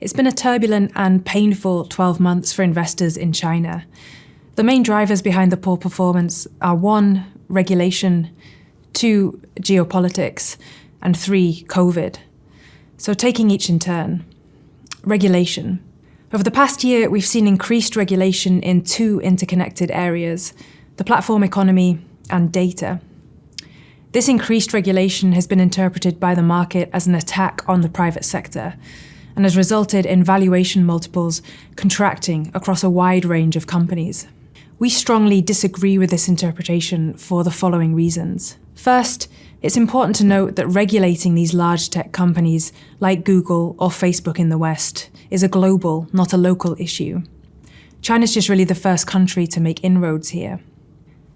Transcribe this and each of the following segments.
It's been a turbulent and painful 12 months for investors in China. The main drivers behind the poor performance are 1, regulation, 2, geopolitics, and 3, COVID. So taking each in turn. Regulation. Over the past year, we've seen increased regulation in 2 interconnected areas, the platform economy and data. This increased regulation has been interpreted by the market as an attack on the private sector and has resulted in valuation multiples contracting across a wide range of companies. We strongly disagree with this interpretation for the following reasons. First, it's important to note that regulating these large tech companies like Google or Facebook in the West is a global, not a local issue. China's just really the first country to make inroads here.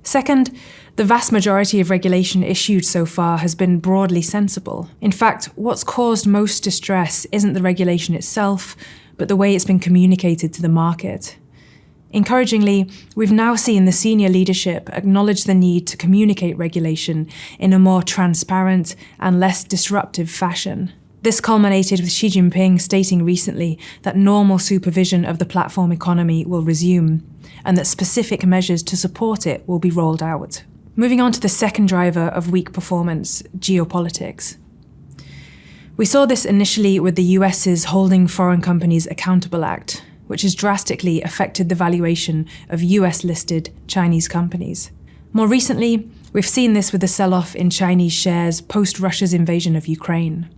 Second, the vast majority of regulation issued so far has been broadly sensible. In fact, what's caused most distress isn't the regulation itself, but the way it's been communicated to the market. Encouragingly, we've now seen the senior leadership acknowledge the need to communicate regulation in a more transparent and less disruptive fashion. This culminated with Xi Jinping stating recently that normal supervision of the platform economy will resume, and that specific measures to support it will be rolled out. Moving on to the second driver of weak performance, geopolitics. We saw this initially with the US's Holding Foreign Companies Accountable Act, which has drastically affected the valuation of US-listed Chinese companies. More recently, we've seen this with the sell-off in Chinese shares post-Russia's invasion of Ukraine.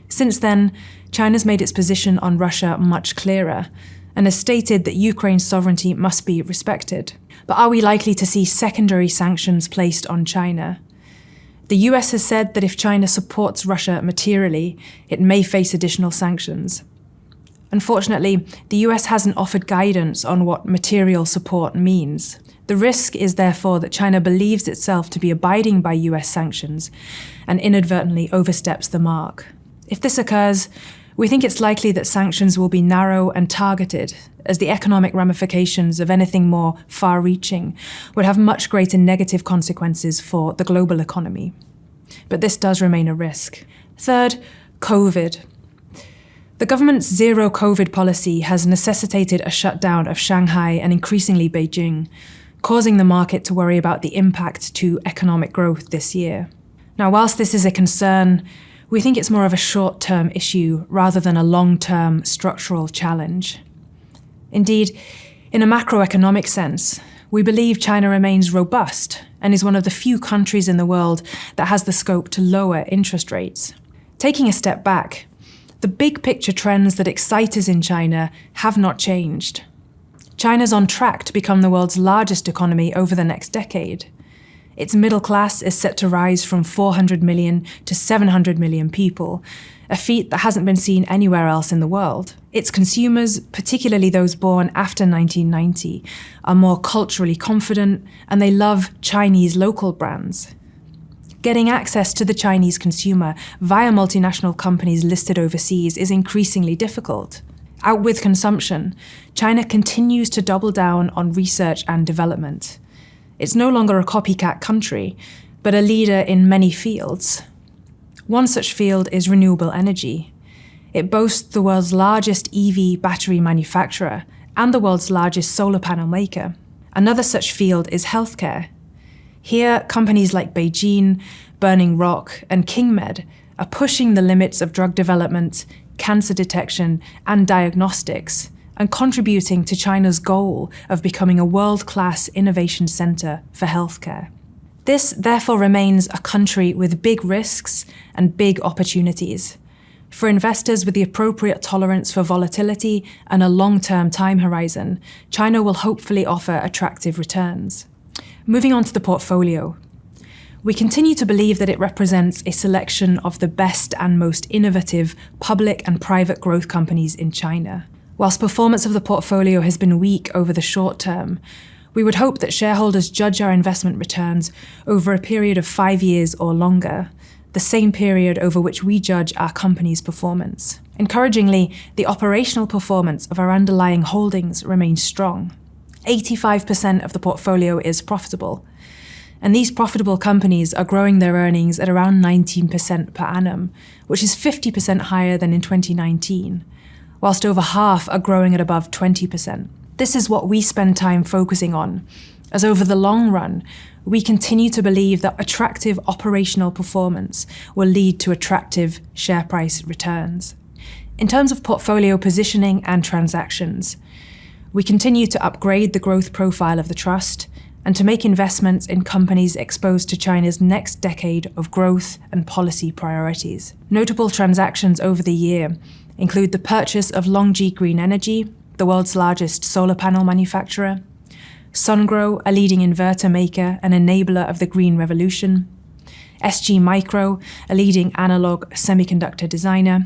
Since then, China's made its position on Russia much clearer and has stated that Ukraine's sovereignty must be respected. But are we likely to see secondary sanctions placed on China? The US has said that if China supports Russia materially, it may face additional sanctions. Unfortunately, the US hasn't offered guidance on what material support means. The risk is therefore that China believes itself to be abiding by US sanctions and inadvertently oversteps the mark. If this occurs, we think it's likely that sanctions will be narrow and targeted, as the economic ramifications of anything more far-reaching would have much greater negative consequences for the global economy. But this does remain a risk. Third, COVID. The government's zero-COVID policy has necessitated a shutdown of Shanghai and increasingly Beijing, causing the market to worry about the impact to economic growth this year. Now, whilst this is a concern, we think it's more of a short-term issue rather than a long-term structural challenge. Indeed, in a macroeconomic sense, we believe China remains robust and is one of the few countries in the world that has the scope to lower interest rates. Taking a step back, the big picture trends that excite us in China have not changed. China's on track to become the world's largest economy over the next decade. Its middle class is set to rise from 400 million to 700 million people, a feat that hasn't been seen anywhere else in the world. Its consumers, particularly those born after 1990, are more culturally confident and they love Chinese local brands. Getting access to the Chinese consumer via multinational companies listed overseas is increasingly difficult. Out with consumption, China continues to double down on research and development. It's no longer a copycat country, but a leader in many fields. One such field is renewable energy. It boasts the world's largest EV battery manufacturer and the world's largest solar panel maker. Another such field is healthcare. Here, companies like Beijing, Burning Rock, and KingMed are pushing the limits of drug development, cancer detection, and diagnostics, and contributing to China's goal of becoming a world-class innovation center for healthcare. This, therefore, remains a country with big risks and big opportunities. For investors with the appropriate tolerance for volatility and a long-term time horizon, China will hopefully offer attractive returns. Moving on to the portfolio. We continue to believe that it represents a selection of the best and most innovative public and private growth companies in China. Whilst performance of the portfolio has been weak over the short term, we would hope that shareholders judge our investment returns over a period of 5 years or longer, the same period over which we judge our company's performance. Encouragingly, the operational performance of our underlying holdings remains strong. 85% of the portfolio is profitable, and these profitable companies are growing their earnings at around 19% per annum, which is 50% higher than in 2019, whilst over half are growing at above 20%. This is what we spend time focusing on, as over the long run, we continue to believe that attractive operational performance will lead to attractive share price returns. In terms of portfolio positioning and transactions, we continue to upgrade the growth profile of the trust and to make investments in companies exposed to China's next decade of growth and policy priorities. Notable transactions over the year include the purchase of Longji Green Energy, the world's largest solar panel manufacturer, Sungrow, a leading inverter maker and enabler of the green revolution, SG Micro, a leading analog semiconductor designer,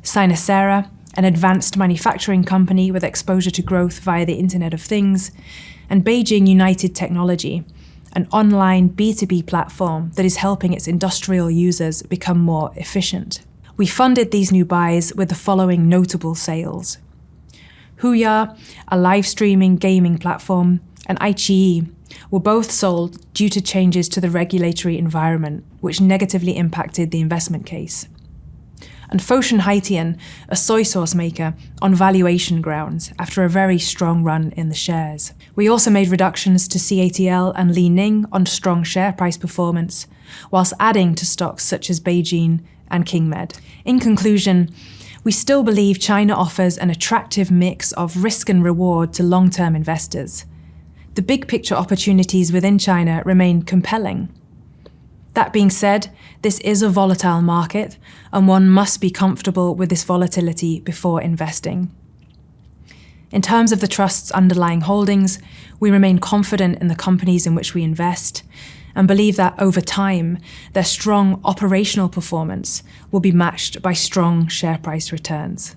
Sinacera, an advanced manufacturing company with exposure to growth via the Internet of Things, and Beijing United Technology, an online B2B platform that is helping its industrial users become more efficient. We funded these new buys with the following notable sales. Huya, a live streaming gaming platform, and iQIYI were both sold due to changes to the regulatory environment, which negatively impacted the investment case. And Foshan Haitian, a soy sauce maker, on valuation grounds after a very strong run in the shares. We also made reductions to CATL and Li Ning on strong share price performance, whilst adding to stocks such as Beijing and KingMed. In conclusion, we still believe China offers an attractive mix of risk and reward to long-term investors. The big picture opportunities within China remain compelling. That being said, this is a volatile market, and one must be comfortable with this volatility before investing. In terms of the trust's underlying holdings, we remain confident in the companies in which we invest, and believe that over time, their strong operational performance will be matched by strong share price returns.